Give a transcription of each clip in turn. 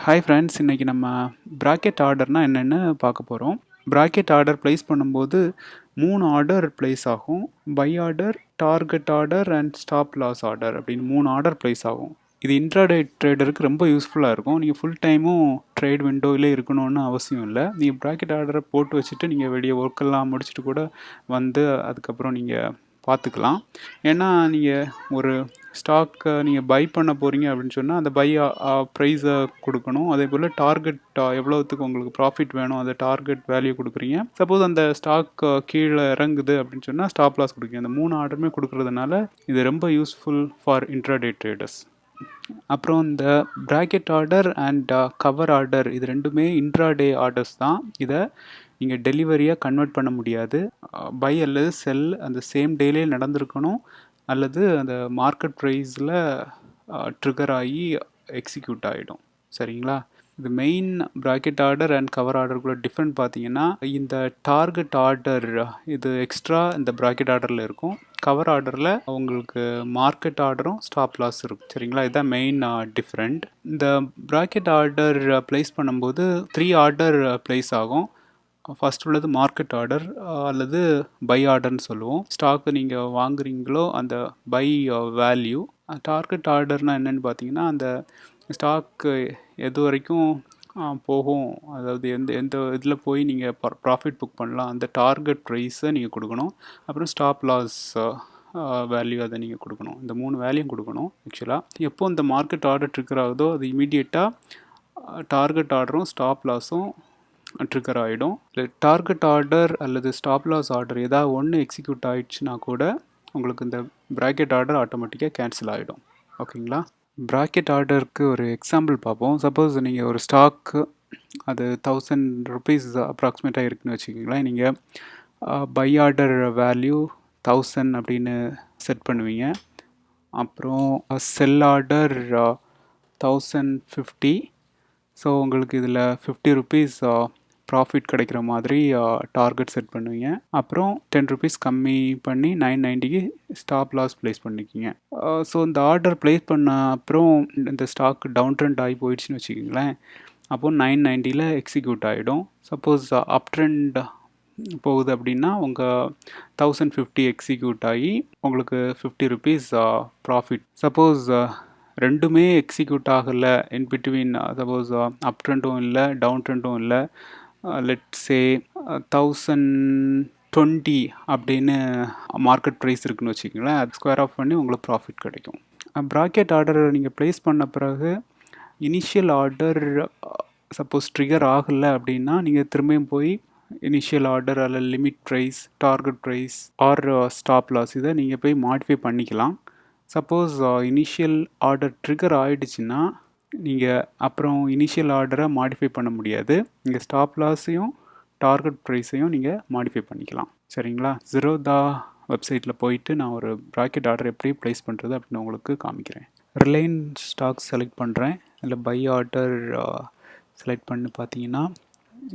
Hi friends, இன்றைக்கி நம்ம bracket ஆர்டர்னால் என்னென்னு பார்க்க போகிறோம். ப்ராக்கெட் ஆர்டர் ப்ளேஸ் பண்ணும்போது 3 ஆர்டர் ப்ளேஸ் ஆகும். Buy order, target order and stop loss order அப்படின்னு 3 ஆர்டர் ப்ளேஸ் ஆகும். இது இன்ட்ராடே ட்ரேடருக்கு ரொம்ப யூஸ்ஃபுல்லாக இருக்கும். நீங்கள் ஃபுல் டைமும் ட்ரேட் விண்டோவிலே இருக்கணும்னு அவசியம் இல்லை. நீங்கள் ப்ராக்கெட் ஆர்டரை போட்டு வச்சுட்டு நீங்கள் வெளியே ஒர்க்கெல்லாம் முடிச்சுட்டு கூட வந்து அதுக்கப்புறம் நீங்கள் பார்த்துக்கலாம். ஏன்னா நீங்கள் ஒரு ஸ்டாக்கை நீங்கள் பை பண்ண போகிறீங்க அப்படின்னு சொன்னால் அந்த பை ப்ரைஸை கொடுக்கணும். அதே போல் டார்கெட் எவ்வளோத்துக்கு உங்களுக்கு ப்ராஃபிட் வேணும் அந்த டார்கெட் வேல்யூ கொடுக்குறீங்க. சப்போஸ் அந்த ஸ்டாக் கீழே இறங்குது அப்படின்னு சொன்னால் ஸ்டாப் லாஸ் கொடுக்குறீங்க. அந்த 3 ஆர்டருமே கொடுக்குறதுனால இது ரொம்ப யூஸ்ஃபுல் ஃபார் இன்ட்ராடே ட்ரேடர்ஸ். அப்புறம் இந்த bracket order and cover order இது ரெண்டுமே இன்ட்ராடே ஆர்டர்ஸ் தான். இதை நீங்கள் டெலிவரியாக கன்வெர்ட் பண்ண முடியாது. பை அல்லது செல் அந்த சேம் டேலே நடந்திருக்கணும், அல்லது அந்த மார்க்கெட் ப்ரைஸில் ட்ரிகர் ஆகி எக்ஸிக்யூட் ஆகிடும். சரிங்களா? இது main bracket order and cover ஆர்டருக்குள்ள டிஃப்ரெண்ட் பார்த்தீங்கன்னா, இந்த டார்கெட் ஆர்டர் இது எக்ஸ்ட்ரா இந்த ப்ராக்கெட் ஆர்டரில் இருக்கும். கவர் ஆர்டரில் உங்களுக்கு மார்க்கெட் ஆர்டரும் ஸ்டாப் லாஸ் இருக்கும். சரிங்களா? இதுதான் மெயின் டிஃப்ரெண்ட். இந்த ப்ராக்கெட் ஆர்டர் ப்ளேஸ் பண்ணும்போது 3 ஆர்டர் ப்ளேஸ் ஆகும். ஃபர்ஸ்ட் உள்ளது மார்க்கெட் ஆர்டர் அல்லது பை ஆர்டர்னு சொல்லுவோம். ஸ்டாக்கு நீங்கள் வாங்குறீங்களோ அந்த பை வேல்யூ. டார்கெட் ஆர்டர்னால் என்னென்னு பார்த்தீங்கன்னா, அந்த ஸ்டாக்கு எது வரைக்கும் போகும், அதாவது எந்த எந்த இதில் போய் நீங்கள் ப்ராஃபிட் புக் பண்ணலாம் அந்த டார்கெட் ப்ரைஸை நீங்கள் கொடுக்கணும். அப்புறம் ஸ்டாப் லாஸ் வேல்யூ அதை நீங்கள் கொடுக்கணும். இந்த 3 வேல்யூம் கொடுக்கணும். ஆக்சுவலாக எப்போ இந்த மார்க்கெட் ஆர்டர் ட்ரிக்கர் ஆகுதோ அது இமீடியட்டாக டார்கெட் ஆர்டரும் ஸ்டாப் லாஸும் ட்ரிக்கர் ஆகிடும். டார்கெட் ஆர்டர் அல்லது ஸ்டாப் லாஸ் ஆர்டர் ஏதாவது ஒன்று எக்ஸிக்யூட் ஆகிடுச்சுன்னா கூட உங்களுக்கு இந்த ப்ராக்கெட் ஆர்டர் ஆட்டோமேட்டிக்காக கேன்சல் ஆகிடும். ஓகேங்களா? ப்ராக்கெட் ஆர்டருக்கு ஒரு எக்ஸாம்பிள் பார்ப்போம். சப்போஸ் நீங்கள் ஒரு ஸ்டாக்கு அது 1000 rupees அப்ராக்சிமேட்டாக இருக்குதுன்னு வச்சுக்கிங்களேன். நீங்கள் பை ஆர்டர் வேல்யூ 1000 அப்படின்னு செட் பண்ணுவீங்க. அப்புறம் செல் ஆர்டர் 1050. ஸோ உங்களுக்கு இதில் 50 rupees ப்ராஃபிட் கிடைக்கிற மாதிரி டார்கெட் செட் பண்ணுவீங்க. அப்புறம் 10 rupees கம்மி பண்ணி 990க்கு ஸ்டாப் லாஸ் ப்ளேஸ் பண்ணிக்கிங்க. ஸோ இந்த ஆர்டர் ப்ளேஸ் பண்ண அப்புறம் இந்த ஸ்டாக் டவுன் ட்ரெண்ட் ஆகி போயிடுச்சுன்னு வச்சுக்கிங்களேன். அப்போது 990ல் எக்ஸிக்யூட் ஆகிடும். சப்போஸ் அப் ட்ரெண்ட் போகுது அப்படின்னா உங்கள் 1050 எக்ஸிக்யூட் ஆகி உங்களுக்கு 50 rupees ப்ராஃபிட். சப்போஸ் ரெண்டுமே எக்ஸிக்யூட் ஆகலை, இன் பிட்வீன் சப்போஸ் அப் ட்ரெண்டும் இல்லை டவுன் ட்ரெண்டும் இல்லை, லெட்ஸ் சே 1020 அப்படின்னு மார்க்கெட் ப்ரைஸ் இருக்குன்னு வச்சுக்கோங்களேன். அது ஸ்கொயர் ஆஃப் பண்ணி உங்களுக்கு ப்ராஃபிட் கிடைக்கும். ப்ராக்கெட் ஆர்டர் நீங்கள் ப்ளேஸ் பண்ண பிறகு இனிஷியல் ஆர்டர் சப்போஸ் ட்ரிகர் ஆகலை அப்படின்னா நீங்கள் திரும்பியும் போய் இனிஷியல் ஆர்டர் அல்ல limit price, target price or stop loss இதை நீங்கள் போய் மாடிஃபை பண்ணிக்கலாம். சப்போஸ் இனிஷியல் ஆர்டர் ட்ரிகர் ஆகிடுச்சுன்னா நீங்கள் அப்புறம் இனிஷியல் ஆர்டரை மாடிஃபை பண்ண முடியாது. நீங்கள் ஸ்டாப் லாஸையும் டார்கெட் ப்ரைஸையும் நீங்கள் மாடிஃபை பண்ணிக்கலாம். சரிங்களா? ஜீரோதா வெப்சைட்டில் போயிட்டு நான் ஒரு ப்ராக்கெட் ஆர்டர் எப்படி ப்ளேஸ் பண்ணுறது அப்படின்னு உங்களுக்கு காமிக்கிறேன். ரிலையன்ஸ் ஸ்டாக் செலக்ட் பண்ணுறேன். இல்லை பை ஆர்டர் செலக்ட் பண்ணி பார்த்தீங்கன்னா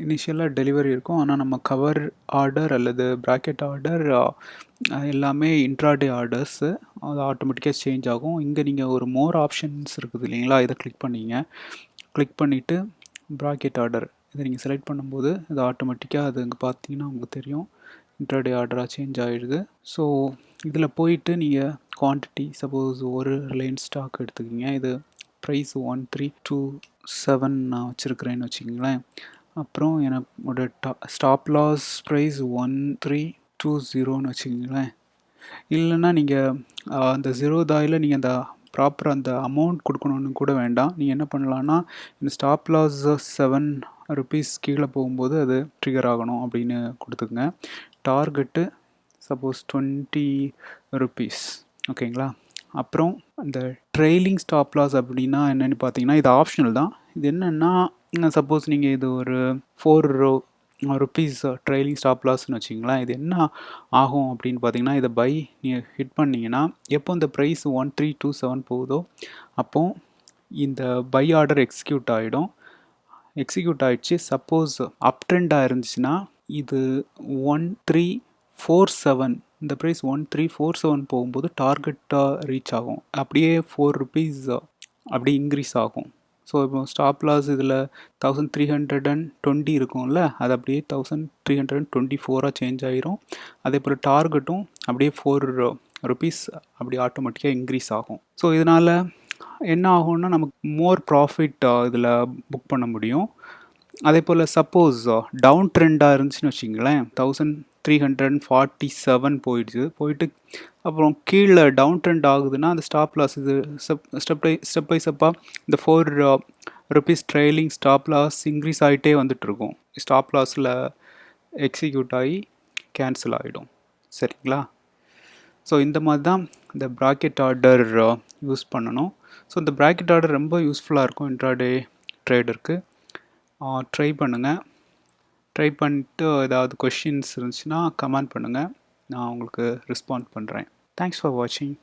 இனிஷியலாக டெலிவரி இருக்கும். ஆனால் நம்ம கவர் ஆர்டர் அல்லது ப்ராக்கெட் ஆர்டர் எல்லாமே இன்ட்ராடே ஆர்டர்ஸு, அது ஆட்டோமேட்டிக்காக சேஞ்ச் ஆகும். இங்கே நீங்கள் ஒரு மோர் ஆப்ஷன்ஸ் இருக்குது இல்லைங்களா, இதை கிளிக் பண்ணிங்க. கிளிக் பண்ணிவிட்டு ப்ராக்கெட் ஆர்டர் இதை நீங்கள் செலக்ட் பண்ணும்போது இது ஆட்டோமேட்டிக்காக அது இங்கே பார்த்தீங்கன்னா உங்களுக்கு தெரியும் இன்ட்ராடே ஆர்டராக சேஞ்ச் ஆகிடுது. ஸோ இதில் போயிட்டு நீங்கள் குவான்டிட்டி சப்போஸ் ஒரு ரிலையன்ஸ் ஸ்டாக் எடுத்துக்கிங்க. இது ப்ரைஸ் 1327 நான் வச்சுருக்கிறேன்னு வச்சுக்கிங்களேன். அப்புறம் என்னோட ஸ்டாப் லாஸ் ப்ரைஸ் 1320ன்னு வச்சுக்கிங்களேன். இல்லைன்னா நீங்கள் அந்த ஜீரோதாயில் நீங்கள் அந்த ப்ராப்பர் அந்த அமௌண்ட் கொடுக்கணுன்னு கூட வேண்டாம். நீங்கள் என்ன பண்ணலான்னா இந்த ஸ்டாப் லாஸ் 7 rupees கீழே போகும்போது அது ட்ரிகர் ஆகணும் அப்படின்னு கொடுத்துக்குங்க. Target suppose 20 rupees. ஓகேங்களா? அப்புறம் இந்த ட்ரெய்லிங் ஸ்டாப் லாஸ் அப்படின்னா என்னென்னு பார்த்தீங்கன்னா இது ஆப்ஷனல் தான். இது என்னென்னா சப்போஸ் நீங்கள் இது ஒரு 4 rupees ட்ரெய்லிங் ஸ்டாப் லாஸ்ன்னு வச்சிங்களேன். இது என்ன ஆகும் அப்படின்னு பார்த்தீங்கன்னா இதை பை நீங்கள் ஹிட் பண்ணிங்கன்னா எப்போ இந்த ப்ரைஸ் 1327 போகுதோ அப்போ இந்த பை ஆர்டர் எக்ஸிக்யூட் ஆகிடும். எக்ஸிக்யூட் ஆகிடுச்சு. சப்போஸ் அப் ட்ரெண்டாக இருந்துச்சுன்னா இது 1347 இந்த ப்ரைஸ் 1347 போகும்போது டார்கெட்டாக ரீச் ஆகும். அப்படியே 4 rupees அப்படி இன்க்ரீஸ் ஆகும். ஸோ இப்போ ஸ்டாப் லாஸ் இதில் 1320 இருக்கும்ல, அது அப்படியே 1324 சேஞ்ச் ஆகிரும். அதே போல் டார்கெட்டும் அப்படியே 4 ருபீஸ் அப்படி ஆட்டோமேட்டிக்காக இன்க்ரீஸ் ஆகும். ஸோ இதனால் என்ன ஆகும்னா நமக்கு மோர் ப்ராஃபிட் இதில் புக் பண்ண முடியும். அதே போல் சப்போஸ் டவுன் ட்ரெண்டாக இருந்துச்சுன்னு வச்சிங்களேன், 1347 போயிட்டு அப்புறம் கீழே டவுன் ட்ரெண்ட் ஆகுதுன்னா அந்த ஸ்டாப் லாஸ் இது ஸ்டெப் பை ஸ்டெப்பாக இந்த 4 rupees trailing stop loss increase ஆகிட்டே வந்துட்டுருக்கும். ஸ்டாப் லாஸில் எக்ஸிக்யூட் ஆகி கேன்சல் ஆகிடும். சரிங்களா? ஸோ இந்த மாதிரி தான் இந்த ப்ராக்கெட் ஆர்டர் யூஸ் பண்ணணும். ஸோ இந்த ப்ராக்கெட் ஆர்டர் ரொம்ப யூஸ்ஃபுல்லாக இருக்கும் இன்ட்ராடே ட்ரேடருக்கு. ட்ரை பண்ணுங்கள். ட்ரை பண்ணிட்டு ஏதாவது கொஷின்ஸ் இருந்துச்சுன்னா கமெண்ட் பண்ணுங்கள், நான் உங்களுக்கு ரெஸ்பாண்ட் பண்ணுறேன். தேங்க்ஸ் ஃபார் வாட்சிங்.